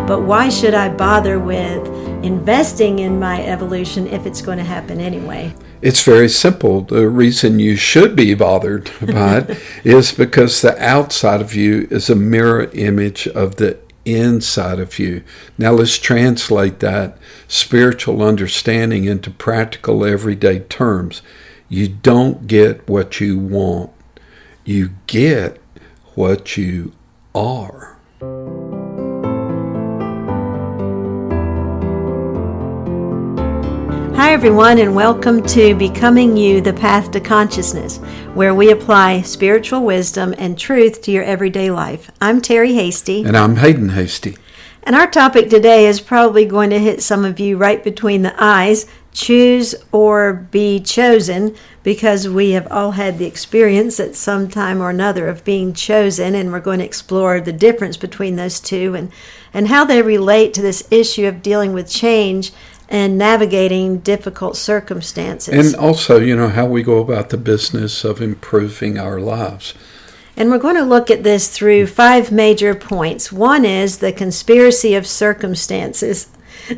but why should I bother with investing in my evolution if it's going to happen anyway? It's very simple. The reason you should be bothered by it is because the outside of you is a mirror image of the inside of you. Now let's translate that spiritual understanding into practical everyday terms. You don't get what you want. You get what you are. Hi everyone, and welcome to Becoming You, the Path to Consciousness, where we apply spiritual wisdom and truth to your everyday life. I'm Terry Hasty. And I'm Haydn Hasty. And our topic today is probably going to hit some of you right between the eyes. Choose or be chosen, because we have all had the experience at some time or another of being chosen, and we're going to explore the difference between those two and how they relate to this issue of dealing with change and navigating difficult circumstances. And also, how we go about the business of improving our lives. And we're going to look at this through 5 major points. One is the conspiracy of circumstances,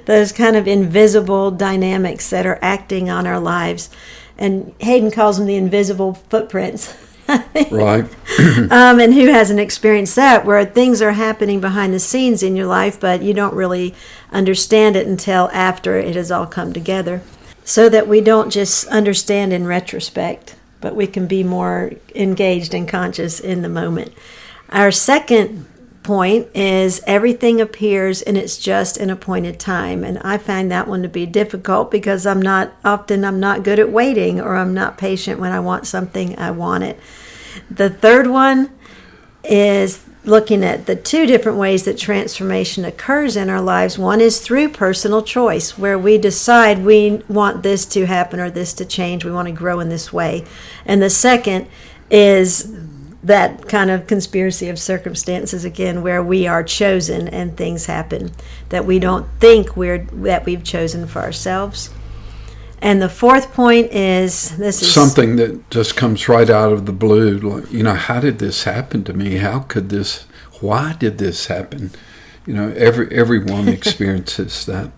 those kind of invisible dynamics that are acting on our lives. And Haydn calls them the invisible footprints. Right. And who hasn't experienced that, where things are happening behind the scenes in your life, but you don't really understand it until after it has all come together. So that we don't just understand in retrospect, but we can be more engaged and conscious in the moment. Our second point is everything appears in its just and appointed time. And I find that one to be difficult because I'm not good at waiting, or I'm not patient when I want something, I want it. The third one is looking at the 2 different ways that transformation occurs in our lives. One is through personal choice, where we decide we want this to happen or this to change. We want to grow in this way. And the second is that kind of conspiracy of circumstances again, where we are chosen and things happen that we don't think that we've chosen for ourselves. And the fourth point is something that just comes right out of the blue. Like, how did this happen to me? Why did this happen? Everyone experiences that.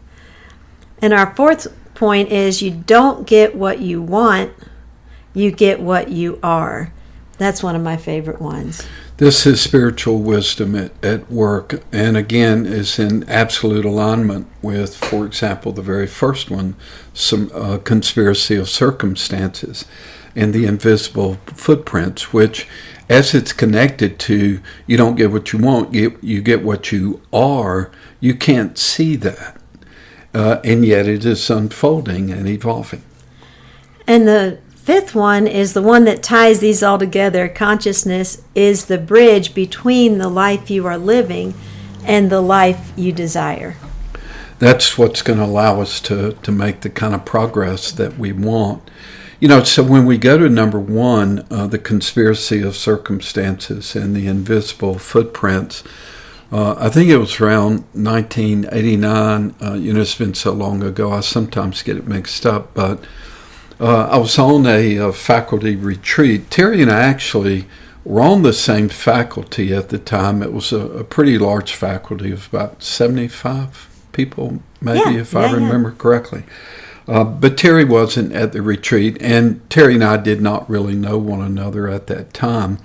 And our fourth point is you don't get what you want, you get what you are. That's one of my favorite ones. This is spiritual wisdom at work, and again is in absolute alignment with, for example, the very first one, some conspiracy of circumstances and the invisible footprints, which, as it's connected to you don't get what you want, you get what you are, you can't see that. And yet it is unfolding and evolving. And the fifth one is the one that ties these all together. Consciousness is the bridge between the life you are living and the life you desire. That's what's going to allow us to make the kind of progress that we want. So when we go to number 1, the conspiracy of circumstances and the invisible footprints, I think it was around 1989. It's been so long ago, I sometimes get it mixed up, but I was on a faculty retreat. Terry and I actually were on the same faculty at the time. It was a pretty large faculty of about 75 people, maybe, if I remember correctly. But Terry wasn't at the retreat, and Terry and I did not really know one another at that time.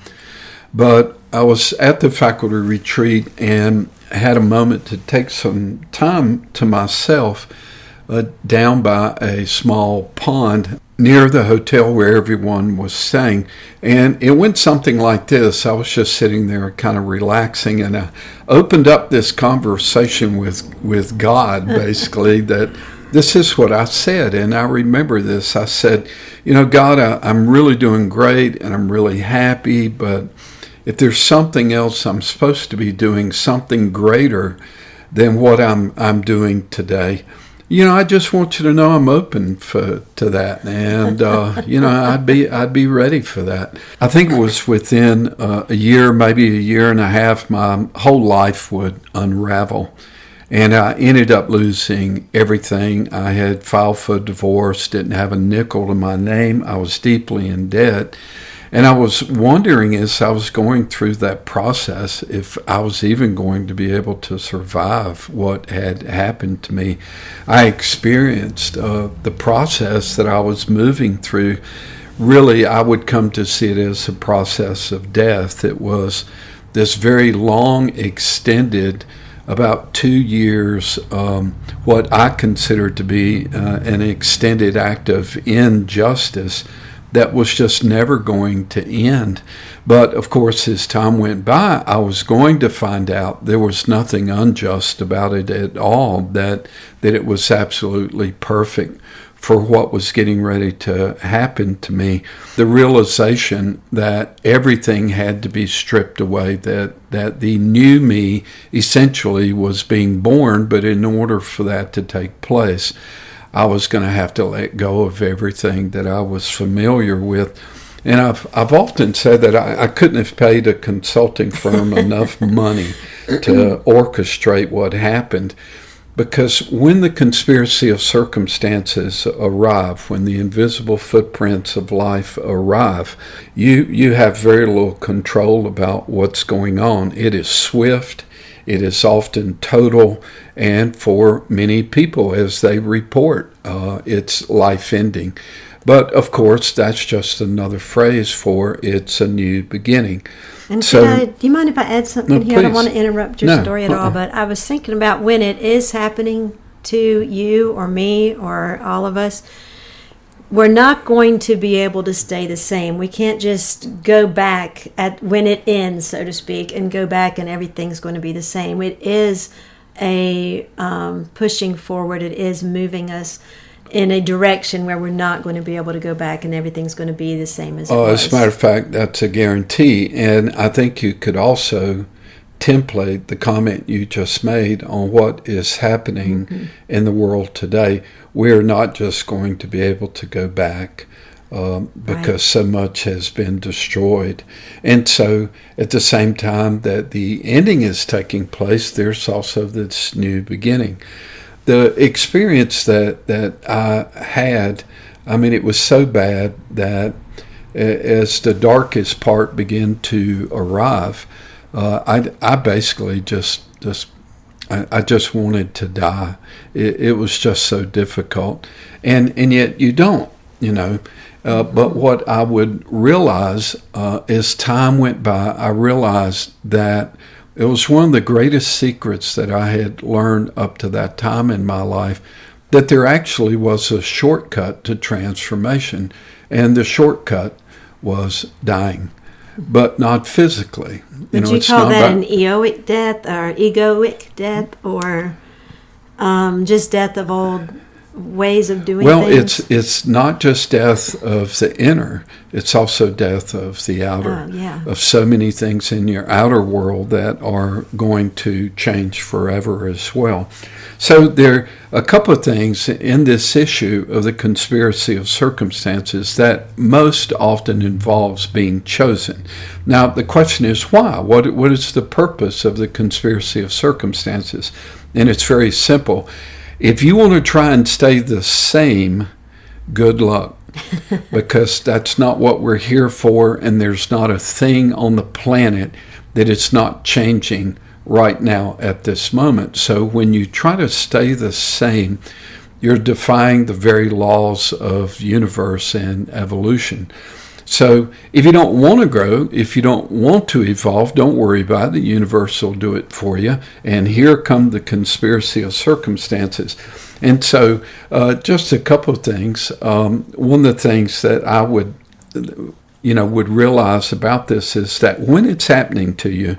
But I was at the faculty retreat and had a moment to take some time to myself down by a small pond near the hotel where everyone was staying. And it went something like this. I was just sitting there kind of relaxing, and I opened up this conversation with God, basically, that this is what I said. And I remember this. I said, God, I'm really doing great and I'm really happy, but if there's something else I'm supposed to be doing, something greater than what I'm doing today, I just want you to know I'm open to that, and I'd be ready for that. I think it was within a year, maybe a year and a half, my whole life would unravel, and I ended up losing everything. I had filed for divorce, didn't have a nickel to my name. I was deeply in debt, And I was wondering as I was going through that process if I was even going to be able to survive what had happened to me. I experienced the process that I was moving through. Really, I would come to see it as a process of death. It was this very long, extended, about 2 years, what I considered to be an extended act of injustice that was just never going to end. But of course, as time went by, I was going to find out there was nothing unjust about it at all, that it was absolutely perfect for what was getting ready to happen to me. The realization that everything had to be stripped away, that the new me essentially was being born, but in order for that to take place, I was going to have to let go of everything that I was familiar with. And I've often said that I couldn't have paid a consulting firm enough money to orchestrate what happened. Because when the conspiracy of circumstances arrive, when the invisible footprints of life arrive, you have very little control about what's going on. It is swift, it is often total, and for many people, as they report, it's life-ending. But of course, that's just another phrase for it's a new beginning. And So, do you mind if I add something No, here? I don't please. want to interrupt your No, story at all, but I was thinking about when it is happening to you or me or all of us, we're not going to be able to stay the same. We can't just go back at when it ends, so to speak, and go back and everything's going to be the same. It is a pushing forward. It is moving us in a direction where we're not going to be able to go back and everything's going to be the same as it was. As a matter of fact, that's a guarantee. And I think you could also template the comment you just made on what is happening in the world today. We're not just going to be able to go back because so much has been destroyed. And so at the same time that the ending is taking place, there's also this new beginning. The experience that I had, I mean, it was so bad that as the darkest part began to arrive, I basically just wanted to die. It was just so difficult, and yet you don't, But what I would realize as time went by, I realized that it was one of the greatest secrets that I had learned up to that time in my life, that there actually was a shortcut to transformation, and the shortcut was dying, but not physically. Would you call that an egoic death or egoic death, or just death of old ways of doing things? Well, it's not just death of the inner, it's also death of the outer, of so many things in your outer world that are going to change forever as well. So there are a couple of things in this issue of the conspiracy of circumstances that most often involves being chosen. Now, the question is why? What is the purpose of the conspiracy of circumstances? And it's very simple. If you want to try and stay the same, good luck, because that's not what we're here for, and there's not a thing on the planet that it's not changing right now at this moment. So when you try to stay the same, you're defying the very laws of universe and evolution. So if you don't want to grow, if you don't want to evolve, don't worry about it. The universe will do it for you. And here come the conspiracy of circumstances. And so just a couple of things. One of the things that I would realize about this is that when it's happening to you,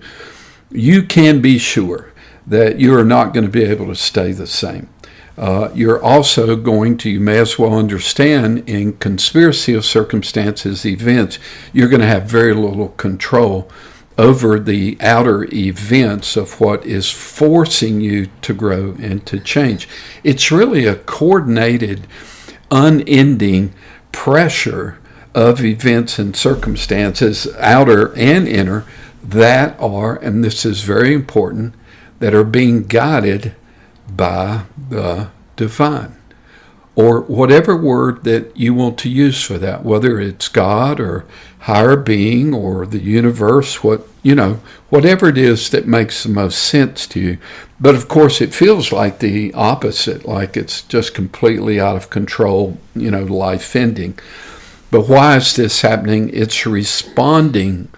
you can be sure that you are not going to be able to stay the same. You're also you may as well understand, in conspiracy of circumstances events, you're going to have very little control over the outer events of what is forcing you to grow and to change. It's really a coordinated, unending pressure of events and circumstances, outer and inner, that are, and this is very important, that are being guided by the divine. or whatever word that you want to use for that, whether it's God or higher being or the universe, whatever it is that makes the most sense to you. But of course, it feels like the opposite, like it's just completely out of control, life ending. But why is this happening? It's responding.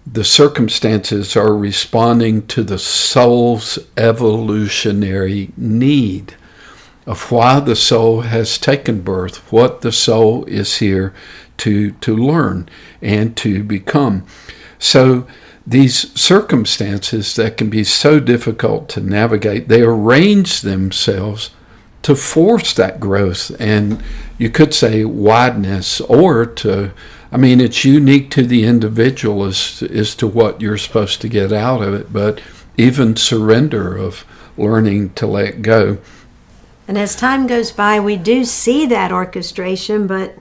The circumstances are responding to the soul's evolutionary need of why the soul has taken birth, what the soul is here to learn and to become. So these circumstances that can be so difficult to navigate, they arrange themselves to force that growth, and you could say wideness, or it's unique to the individual as to what you're supposed to get out of it, but even surrender of learning to let go. And as time goes by, we do see that orchestration, but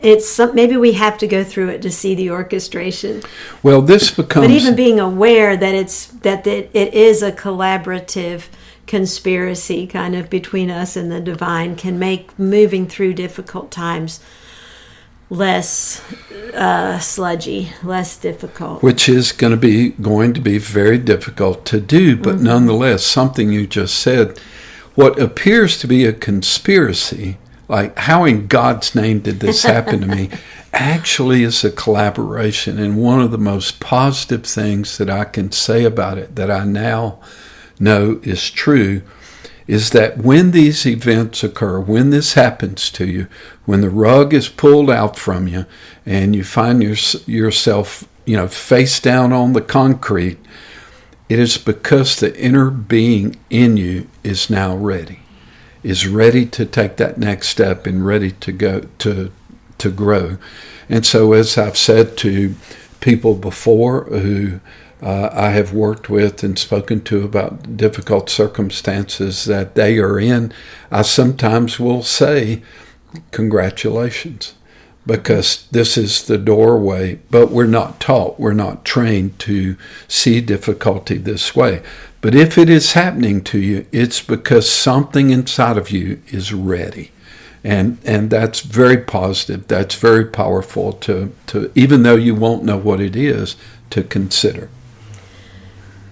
maybe we have to go through it to see the orchestration. Well, this becomes... But even being aware that it is a collaborative conspiracy kind of between us and the divine can make moving through difficult times less sludgy, less difficult. Which is going to be very difficult to do, but nonetheless, something you just said, what appears to be a conspiracy, like how in God's name did this happen to me, actually is a collaboration. And one of the most positive things that I can say about it, that I now know is true, is that when these events occur, when this happens to you, when the rug is pulled out from you and you find yourself, face down on the concrete, it is because the inner being in you is now ready to take that next step and ready to go to grow. And so, as I've said to people before who I have worked with and spoken to about difficult circumstances that they are in, I sometimes will say, congratulations, because this is the doorway. But we're not taught, we're not trained to see difficulty this way. But if it is happening to you, it's because something inside of you is ready. And that's very positive. That's very powerful to even though you won't know what it is, to consider.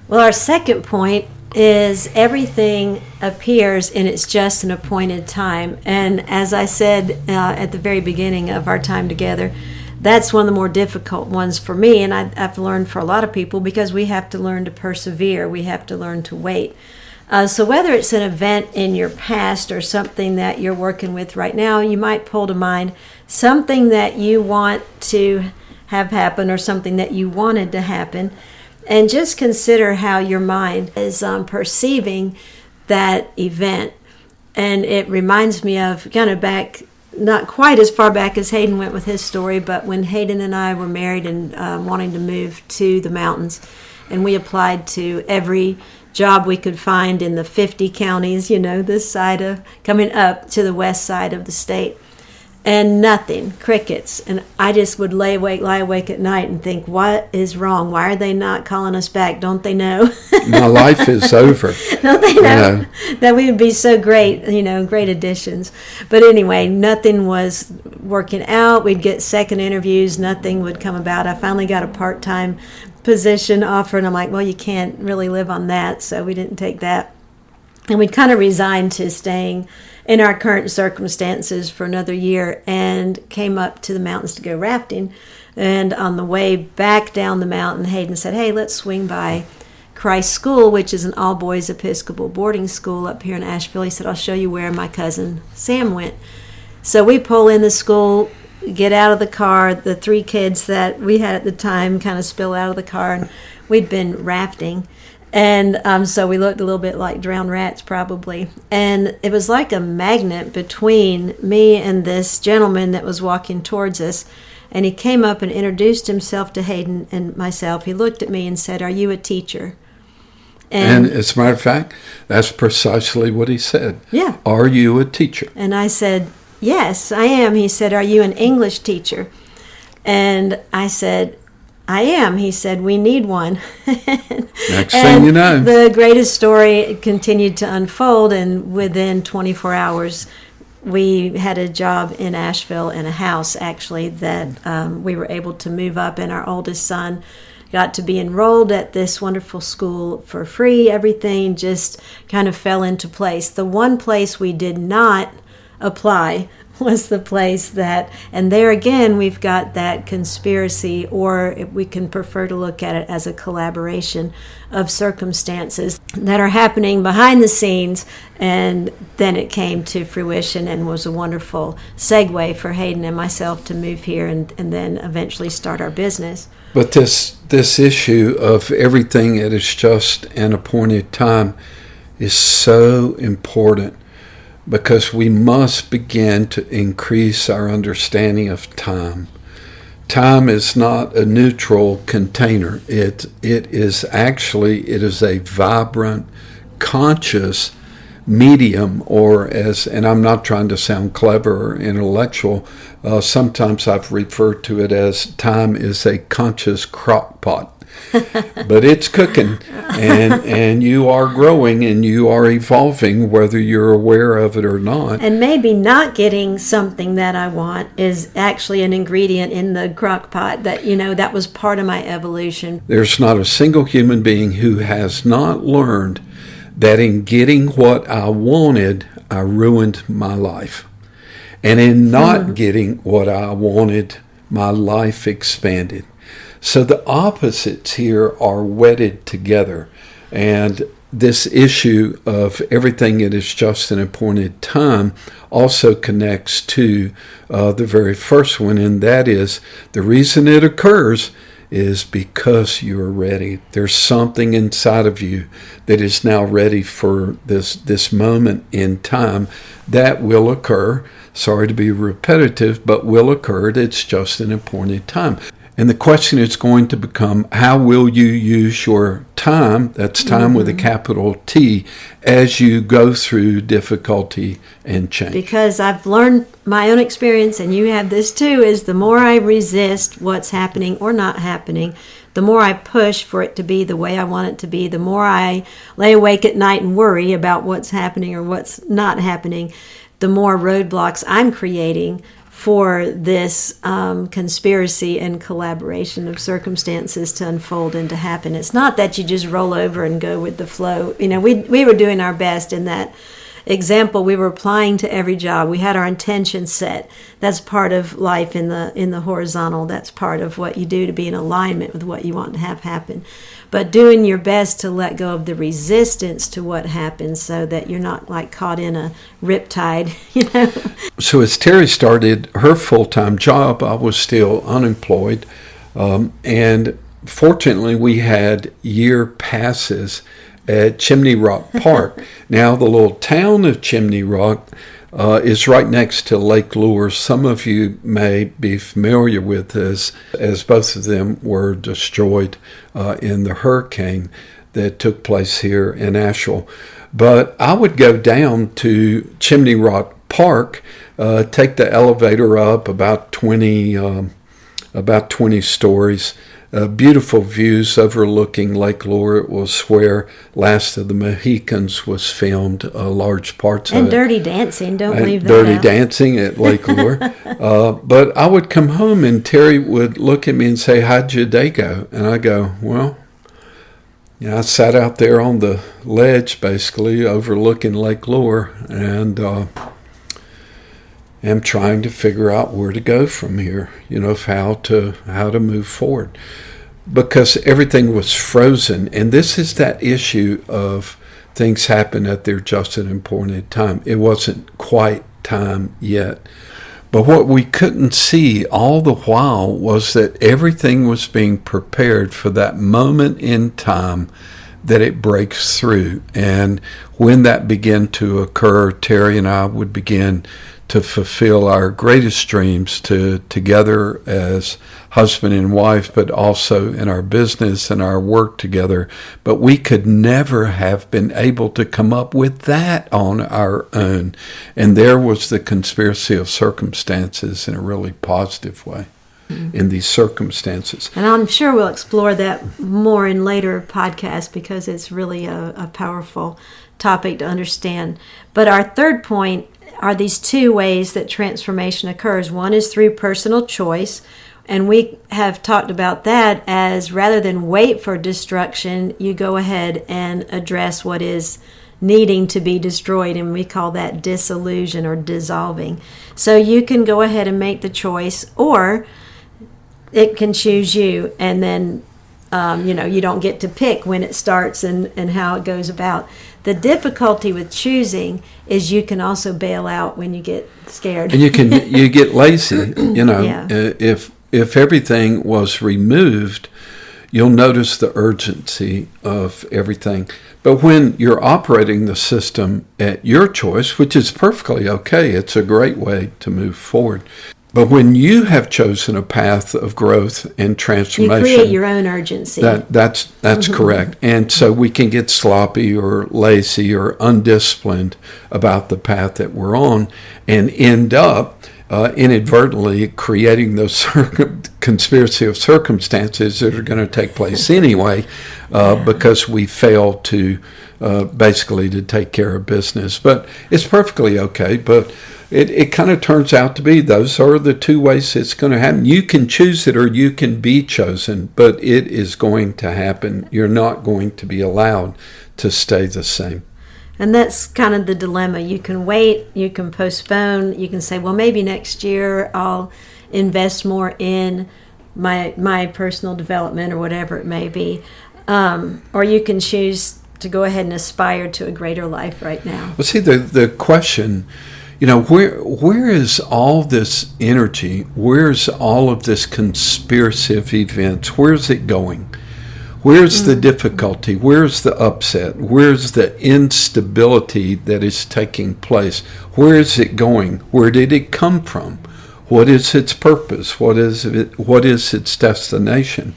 Well, our second point is everything appears in its just and appointed time. And as I said at the very beginning of our time together, that's one of the more difficult ones for me, and I've learned for a lot of people, because we have to learn to persevere. We have to learn to wait. So whether it's an event in your past or something that you're working with right now, you might pull to mind something that you want to have happen or something that you wanted to happen. And just consider how your mind is perceiving that event. And it reminds me of kind of back, not quite as far back as Haydn went with his story, but when Haydn and I were married and wanting to move to the mountains, and we applied to every job we could find in the 50 counties, this side of, coming up to the west side of the state. And nothing, crickets. And I just would lie awake at night and think, what is wrong? Why are they not calling us back? Don't they know? My life is over. Don't they know that we would be so great, great additions? But anyway, nothing was working out. We'd get second interviews. Nothing would come about. I finally got a part-time position offer, and I'm like, well, you can't really live on that. So we didn't take that. And we'd kind of resigned to staying in our current circumstances for another year, and came up to the mountains to go rafting. And on the way back down the mountain, Haydn said, hey, let's swing by Christ School, which is an all-boys Episcopal boarding school up here in Asheville. He said, I'll show you where my cousin Sam went. So we pull in the school, get out of the car. The three kids that we had at the time kind of spill out of the car, and we'd been rafting. And so we looked a little bit like drowned rats, probably. And it was like a magnet between me and this gentleman that was walking towards us. And he came up and introduced himself to Haydn and myself. He looked at me and said, are you a teacher? And as a matter of fact, that's precisely what he said. Yeah. Are you a teacher? And I said, yes, I am. He said, are you an English teacher? And I said, I am. He said, we need one. Next thing you know. The greatest story continued to unfold, and within 24 hours, we had a job in Asheville in a house, actually, that we were able to move up, and our oldest son got to be enrolled at this wonderful school for free. Everything just kind of fell into place. The one place we did not apply was the place that, and there again, we've got that conspiracy, or we can prefer to look at it as a collaboration of circumstances that are happening behind the scenes, and then it came to fruition and was a wonderful segue for Haydn and myself to move here and then eventually start our business. But this issue of everything at its just and appointed time is so important, because we must begin to increase our understanding of time. Time is not a neutral container. It is a vibrant, conscious medium, or and I'm not trying to sound clever or intellectual, sometimes I've referred to it as time is a conscious crock pot. But it's cooking, and you are growing and you are evolving, whether you're aware of it or not. And maybe not getting something that I want is actually an ingredient in the crock pot that, that was part of my evolution. There's not a single human being who has not learned that in getting what I wanted, I ruined my life. And in not getting what I wanted, my life expanded. So the opposites here are wedded together. And this issue of everything at its just and appointed time also connects to the very first one, and that is the reason it occurs is because you're ready. There's something inside of you that is now ready for this moment in time that will occur. Sorry to be repetitive, but will occur at its just and appointed time. And the question is going to become, how will you use your time, that's time with a capital T, as you go through difficulty and change? Because I've learned my own experience, and you have this too, is the more I resist what's happening or not happening, the more I push for it to be the way I want it to be, the more I lay awake at night and worry about what's happening or what's not happening, the more roadblocks I'm creating for this conspiracy and collaboration of circumstances to unfold and to happen. It's not that you just roll over and go with the flow. We were doing our best in that example. We were applying to every job. We had our intention set. That's part of life in the horizontal. That's part of what you do to be in alignment with what you want to have happen. But doing your best to let go of the resistance to what happens so that you're not like caught in a riptide, So as Terry started her full-time job, I was still unemployed. And fortunately, we had year passes at Chimney Rock Park. Now, the little town of Chimney Rock is right next to Lake Lure. Some of you may be familiar with this, as both of them were destroyed in the hurricane that took place here in Asheville. But I would go down to Chimney Rock Park, take the elevator up about 20 stories. Beautiful views overlooking Lake Lure. It was where Last of the Mohicans was filmed, large parts of it. And Dirty Dancing, don't leave that Dirty out. Dancing at Lake Lure. But I would come home and Terry would look at me and say, "How'd your day go?" And I go, "Well, I sat out there on the ledge, basically, overlooking Lake Lure, and am trying to figure out where to go from here, how to move forward." Because everything was frozen. And this is that issue of things happen at their just and appointed time. It wasn't quite time yet. But what we couldn't see all the while was that everything was being prepared for that moment in time that it breaks through. And when that began to occur, Terry and I would begin to fulfill our greatest dreams together as husband and wife, but also in our business and our work together. But we could never have been able to come up with that on our own. And there was the conspiracy of circumstances in a really positive way in these circumstances. And I'm sure we'll explore that more in later podcasts because it's really a powerful topic to understand. But our third point are these two ways that transformation occurs. One is through personal choice, and we have talked about that as rather than wait for destruction, you go ahead and address what is needing to be destroyed, and we call that disillusion or dissolving. So you can go ahead and make the choice, or it can choose you, and then you don't get to pick when it starts and how it goes about. The difficulty with choosing is you can also bail out when you get scared. And you get lazy. Yeah. If everything was removed, you'll notice the urgency of everything. But when you're operating the system at your choice, which is perfectly okay, it's a great way to move forward. But when you have chosen a path of growth and transformation, you create your own urgency. That's correct. And so we can get sloppy or lazy or undisciplined about the path that we're on and end up inadvertently creating those conspiracy of circumstances that are going to take place anyway because we fail to basically to take care of business. But it's perfectly okay. But it kind of turns out to be those are the two ways it's going to happen. You can choose it or you can be chosen, but it is going to happen. You're not going to be allowed to stay the same. And that's kind of the dilemma. You can wait, you can postpone, you can say, well, maybe next year I'll invest more in my personal development or whatever it may be. Or you can choose to go ahead and aspire to a greater life right now. Well, see, the question, where is all this energy? Where's all of this conspiracy of events? Where's it going? Where's the difficulty? Where's the upset? Where's the instability that is taking place? Where is it going? Where did it come from? What is its purpose? What is its destination?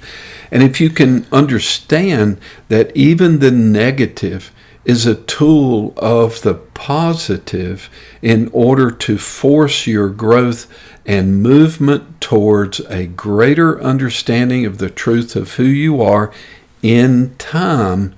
And if you can understand that even the negative is a tool of the positive in order to force your growth and movement towards a greater understanding of the truth of who you are in time,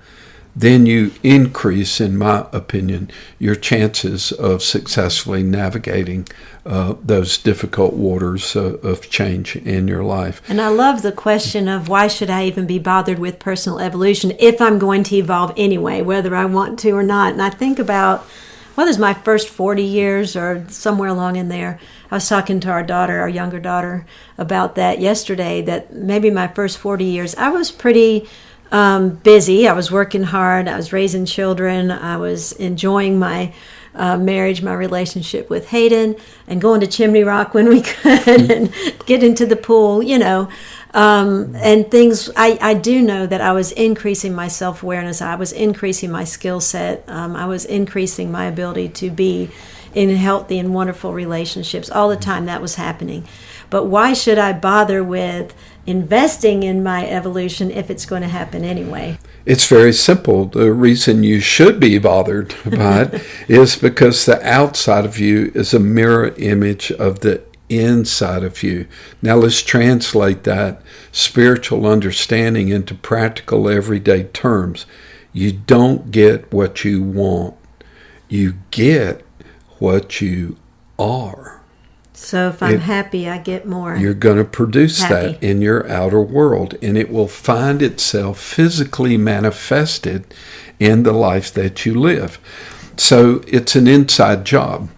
then you increase, in my opinion, your chances of successfully navigating those difficult waters of change in your life. And I love the question of why should I even be bothered with personal evolution if I'm going to evolve anyway, whether I want to or not. And I think about, whether it's my first 40 years or somewhere along in there. I was talking to our younger daughter, about that yesterday, that maybe my first 40 years, I was pretty busy. I was working hard. I was raising children. I was enjoying my marriage, my relationship with Haydn, and going to Chimney Rock when we could and get into the pool, and things. I do know that I was increasing my self-awareness. I was increasing my skill set. I was increasing my ability to be in healthy and wonderful relationships. All the time that was happening. But why should I bother with investing in my evolution if it's going to happen anyway? It's very simple. The reason you should be bothered by it is because the outside of you is a mirror image of the inside of you. Now let's translate that spiritual understanding into practical everyday terms. You don't get what you want. You get what you are. So if I'm happy, I get more. You're going to produce happy. That in your outer world, and it will find itself physically manifested in the life that you live. So it's an inside job.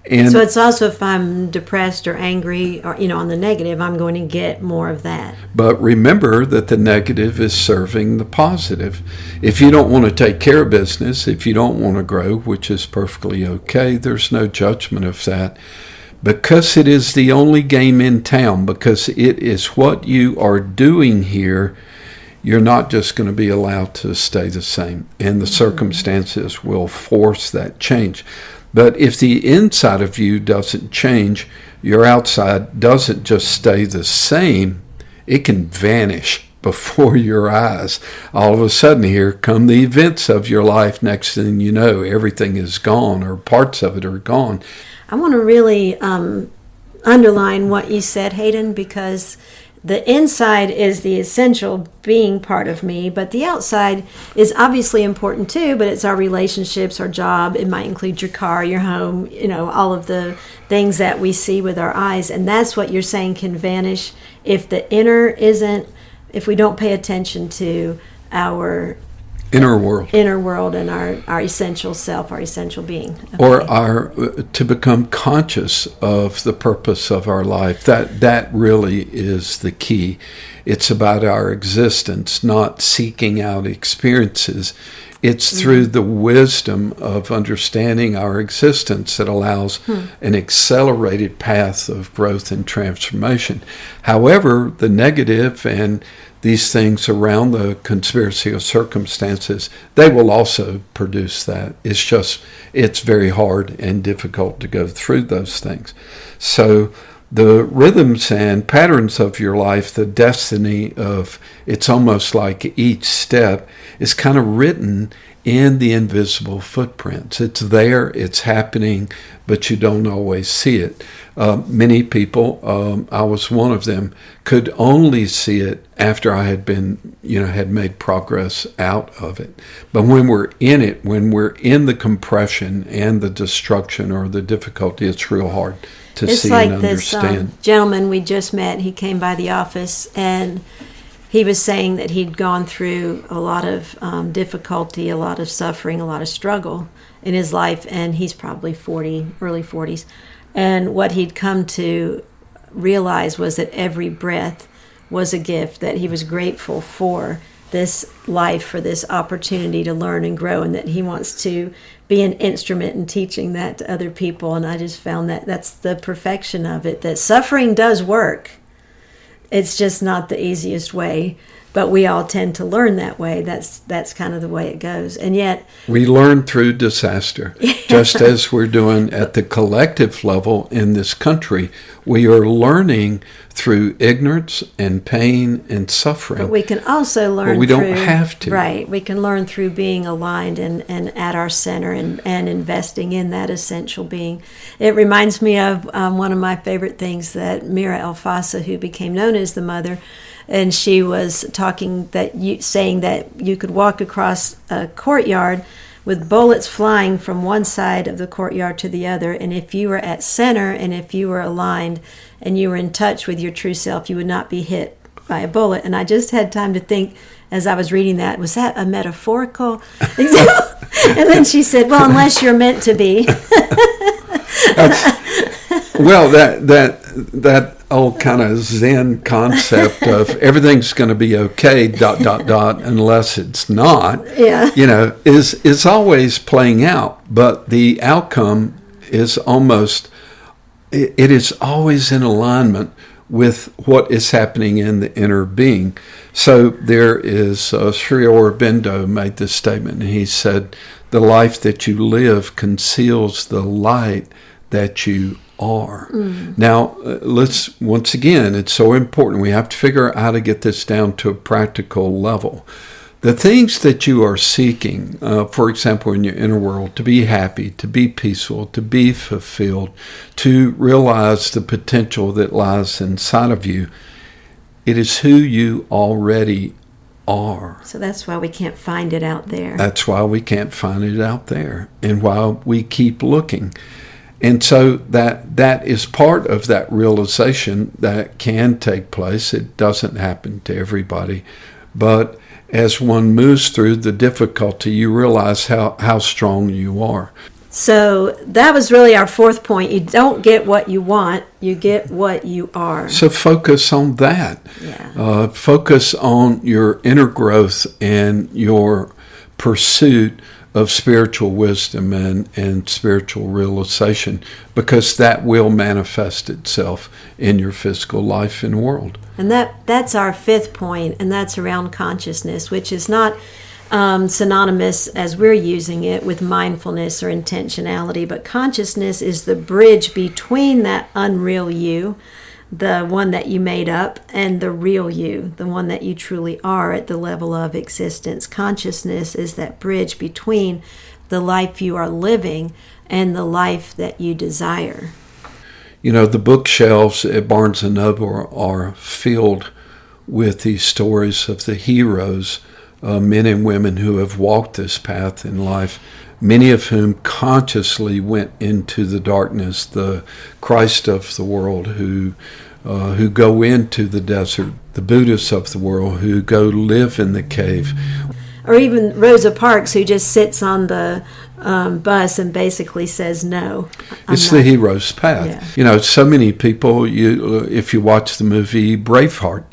And so it's also, if I'm depressed or angry or, on the negative, I'm going to get more of that. But remember that the negative is serving the positive. If you don't want to take care of business, if you don't want to grow, which is perfectly okay, there's no judgment of that. Because it is the only game in town, because it is what you are doing here, you're not just going to be allowed to stay the same. And the circumstances will force that change. But if the inside of you doesn't change, your outside doesn't just stay the same, it can vanish before your eyes. All of a sudden, here come the events of your life. Next thing you know, everything is gone, or parts of it are gone. I want to really underline what you said, Haydn, because the inside is the essential being part of me, but the outside is obviously important too, but it's our relationships, our job. It might include your car, your home, all of the things that we see with our eyes. And that's what you're saying can vanish if the inner isn't, if we don't pay attention to our inner world and our essential self, our essential being. Okay. Or to become conscious of the purpose of our life. That really is the key. It's about our existence, not seeking out experiences. It's through the wisdom of understanding our existence that allows an accelerated path of growth and transformation. However, the negative and these things around the conspiracy of circumstances, they will also produce that. It's very hard and difficult to go through those things. So the rhythms and patterns of your life, the destiny of, it's almost like each step is kind of written in the invisible footprints. It's there, it's happening, but you don't always see it. Many people, I was one of them, could only see it after I had had made progress out of it. But when we're in it, when we're in the compression and the destruction or the difficulty, it's real hard to see and understand. This gentleman we just met, he came by the office and he was saying that he'd gone through a lot of difficulty, a lot of suffering, a lot of struggle in his life, and he's probably 40, early 40s. And what he'd come to realize was that every breath was a gift, that he was grateful for this life, for this opportunity to learn and grow, and that he wants to be an instrument in teaching that to other people. And I just found that that's the perfection of it, that suffering does work. It's just not the easiest way, but we all tend to learn that way. That's kind of the way it goes. And yet we learn through disaster, just as we're doing at the collective level in this country. We are learning through ignorance and pain and suffering. But we can also learn but we don't have to. Right. We can learn through being aligned and at our center and investing in that essential being. It reminds me of one of my favorite things that Mira Elfasa, who became known as the Mother, and she was saying that you could walk across a courtyard with bullets flying from one side of the courtyard to the other, and if you were at center and if you were aligned and you were in touch with your true self, you would not be hit by a bullet. And I just had time to think as I was reading that, was that a metaphorical example? And then she said, well, unless you're meant to be. Well, that old kind of Zen concept of everything's going to be okay, ... unless it's not, is always playing out. But the outcome is it is always in alignment with what is happening in the inner being. So there is, Sri Aurobindo made this statement, and he said, the life that you live conceals the light that you are. Now, once again, it's so important. We have to figure out how to get this down to a practical level. The things that you are seeking, for example, in your inner world, to be happy, to be peaceful, to be fulfilled, to realize the potential that lies inside of you, it is who you already are. So that's why we can't find it out there. That's why we can't find it out there, and why we keep looking. And so that is part of that realization that can take place. It doesn't happen to everybody. But as one moves through the difficulty, you realize how strong you are. So that was really our fourth point. You don't get what you want, you get what you are. So focus on that. Yeah. Focus on your inner growth and your pursuit of spiritual wisdom and spiritual realization, because that will manifest itself in your physical life and world. And that's our fifth point, and that's around consciousness, which is not synonymous as we're using it with mindfulness or intentionality, but consciousness is the bridge between that unreal you, the one that you made up, and the real you, the one that you truly are at the level of existence. Consciousness is that bridge between the life you are living and the life that you desire. The bookshelves at Barnes & Noble are filled with these stories of the heroes, men and women who have walked this path in life, many of whom consciously went into the darkness, the Christ of the world who go into the desert, the Buddhists of the world who go live in the cave. Or even Rosa Parks, who just sits on the bus and basically says no. It's the hero's path. Yeah. So many people, if you watch the movie Braveheart,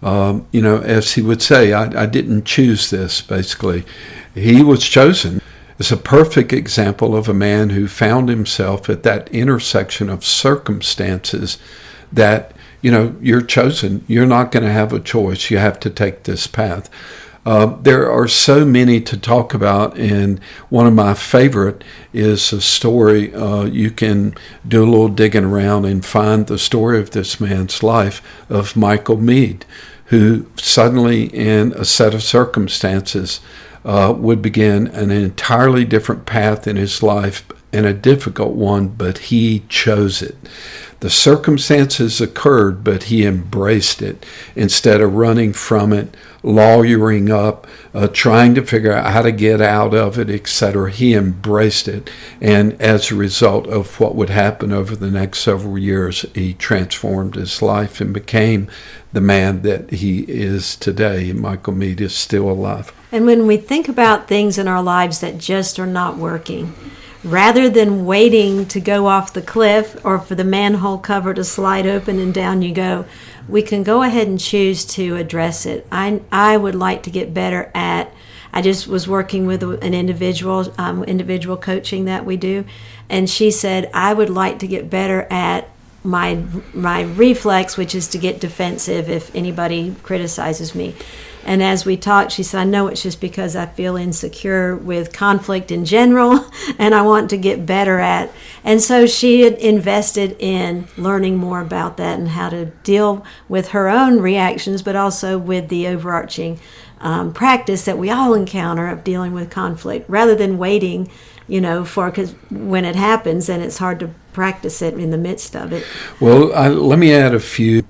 as he would say, I didn't choose this, basically. He was chosen. It's a perfect example of a man who found himself at that intersection of circumstances that, you're chosen. You're not going to have a choice. You have to take this path. There are so many to talk about, and one of my favorite is a story. You can do a little digging around and find the story of this man's life, of Michael Meade, who suddenly, in a set of circumstances, would begin an entirely different path in his life, and a difficult one, but he chose it. The circumstances occurred, but he embraced it instead of running from it, lawyering up, trying to figure out how to get out of it, etc. He embraced it, and as a result of what would happen over the next several years, he transformed his life and became the man that he is today. Michael Meade is still alive. And when we think about things in our lives that just are not working, rather than waiting to go off the cliff or for the manhole cover to slide open and down you go, we can go ahead and choose to address it. I would like to get better at, I just was working with an individual coaching that we do, and she said, I would like to get better at my reflex, which is to get defensive if anybody criticizes me. And as we talked, she said, I know it's just because I feel insecure with conflict in general, and I want to get better at. And so she had invested in learning more about that and how to deal with her own reactions, but also with the overarching practice that we all encounter of dealing with conflict, rather than waiting, because when it happens, then it's hard to practice it in the midst of it. Well, let me add a few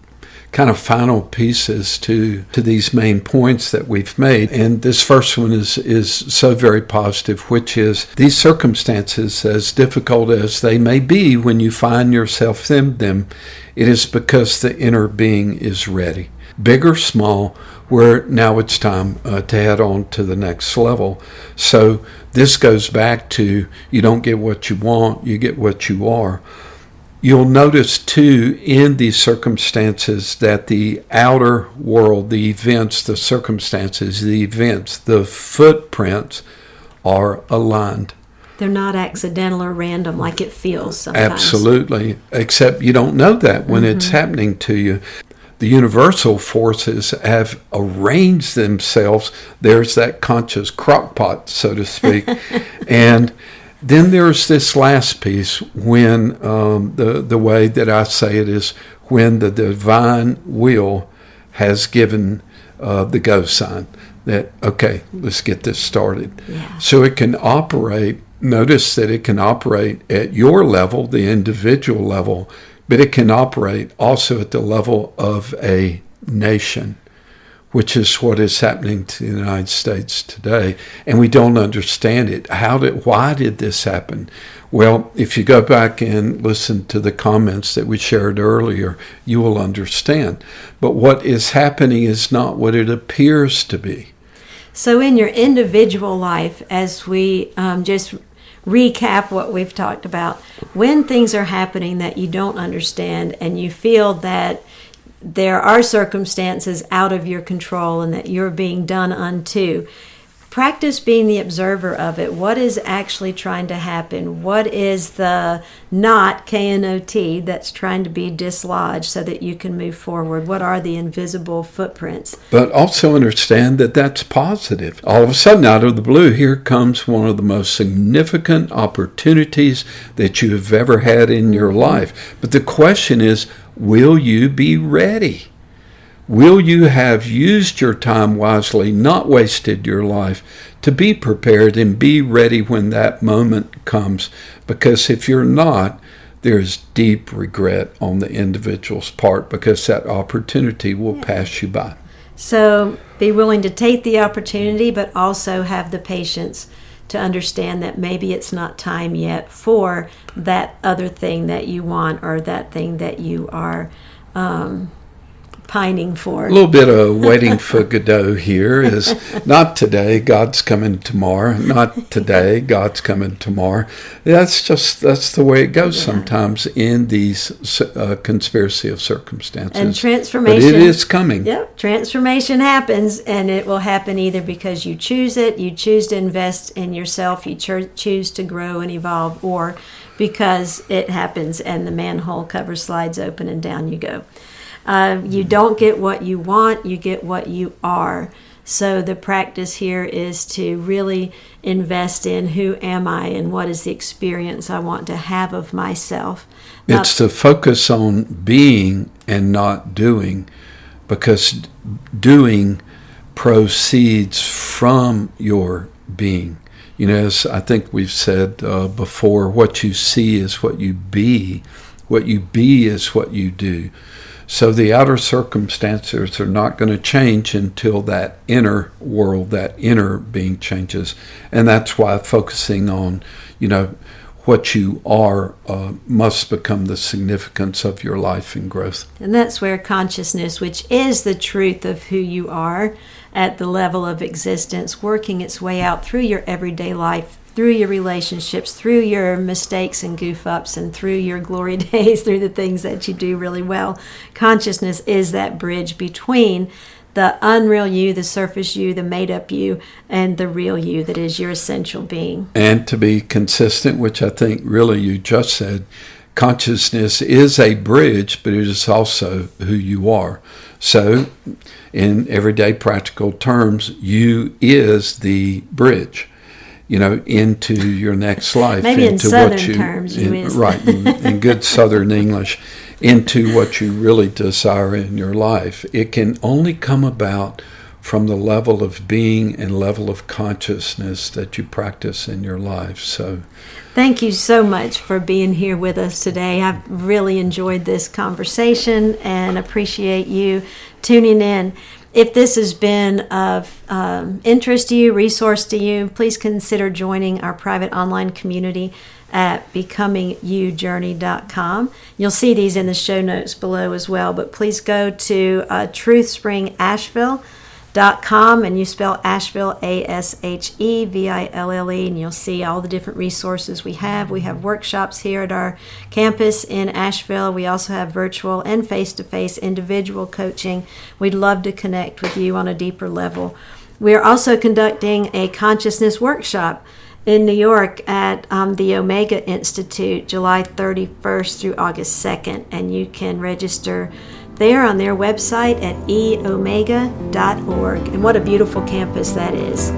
kind of final pieces to these main points that we've made. And this first one is so very positive, which is these circumstances, as difficult as they may be when you find yourself in them, it is because the inner being is ready. Big or small, where now it's time to head on to the next level. So this goes back to, you don't get what you want, you get what you are. You'll notice, too, in these circumstances that the outer world, the events, the circumstances, the events, the footprints are aligned. They're not accidental or random like it feels sometimes. Absolutely, except you don't know that when it's happening to you. The universal forces have arranged themselves. There's that conscious crockpot, so to speak. And then there's this last piece when the way that I say it is when the divine will has given the go sign that, okay, let's get this started. Yeah. So it can operate, notice that it can operate at your level, the individual level, but it can operate also at the level of a nation, which is what is happening to the United States today. And we don't understand it. Why did this happen? Well, if you go back and listen to the comments that we shared earlier, you will understand. But what is happening is not what it appears to be. So in your individual life, as we just recap what we've talked about, when things are happening that you don't understand and you feel that there are circumstances out of your control and that you're being done unto, practice being the observer of it. What is actually trying to happen? What is the knot, K-N-O-T, that's trying to be dislodged so that you can move forward? What are the invisible footprints? But also understand that that's positive. All of a sudden, out of the blue, here comes one of the most significant opportunities that you have ever had in your life. But the question is, will you be ready? Will you have used your time wisely, not wasted your life, to be prepared and be ready when that moment comes? Because if you're not, there's deep regret on the individual's part because that opportunity will pass you by. So be willing to take the opportunity, but also have the patience to understand that maybe it's not time yet for that other thing that you want or that thing that you are pining for. A little bit of waiting for Godot here is not today, God's coming tomorrow. Not today, God's coming tomorrow. That's the way it goes sometimes in these conspiracy of circumstances. And transformation. But it is coming. Yep, transformation happens, and it will happen either because you choose it, you choose to invest in yourself, you choose to grow and evolve, or because it happens and the manhole cover slides open and down you go. You don't get what you want, you get what you are. So the practice here is to really invest in who am I and what is the experience I want to have of myself. It's to focus on being and not doing, because doing proceeds from your being. You know, as I think we've said before, what you see is what you be. What you be is what you do. So the outer circumstances are not going to change until that inner world, that inner being changes. And that's why focusing on, what you are must become the significance of your life and growth. And that's where consciousness, which is the truth of who you are at the level of existence, working its way out through your everyday life, through your relationships, through your mistakes and goof-ups, and through your glory days, through the things that you do really well. Consciousness is that bridge between the unreal you, the surface you, the made-up you, and the real you that is your essential being. And to be consistent, which I think really you just said, consciousness is a bridge, but it is also who you are. So, in everyday practical terms, you is the bridge, into your next life. Maybe into in Southern terms, you is. Right, in good Southern English, into what you really desire in your life. It can only come about from the level of being and level of consciousness that you practice in your life. So, thank you so much for being here with us today. I've really enjoyed this conversation and appreciate you tuning in. If this has been of interest to you, resource to you, please consider joining our private online community at becomingyoujourney.com. You'll see these in the show notes below as well, but please go to truthspringasheville.com, and you spell Asheville Asheville, and you'll see all the different resources we have. We have workshops here at our campus in Asheville. We also have virtual and face-to-face individual coaching. We'd love to connect with you on a deeper level. We are also conducting a consciousness workshop in New York at the Omega Institute, July 31st through August 2nd, and you can register there on their website at eomega.org. And what a beautiful campus that is.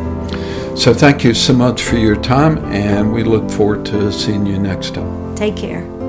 So thank you so much for your time, and we look forward to seeing you next time. Take care.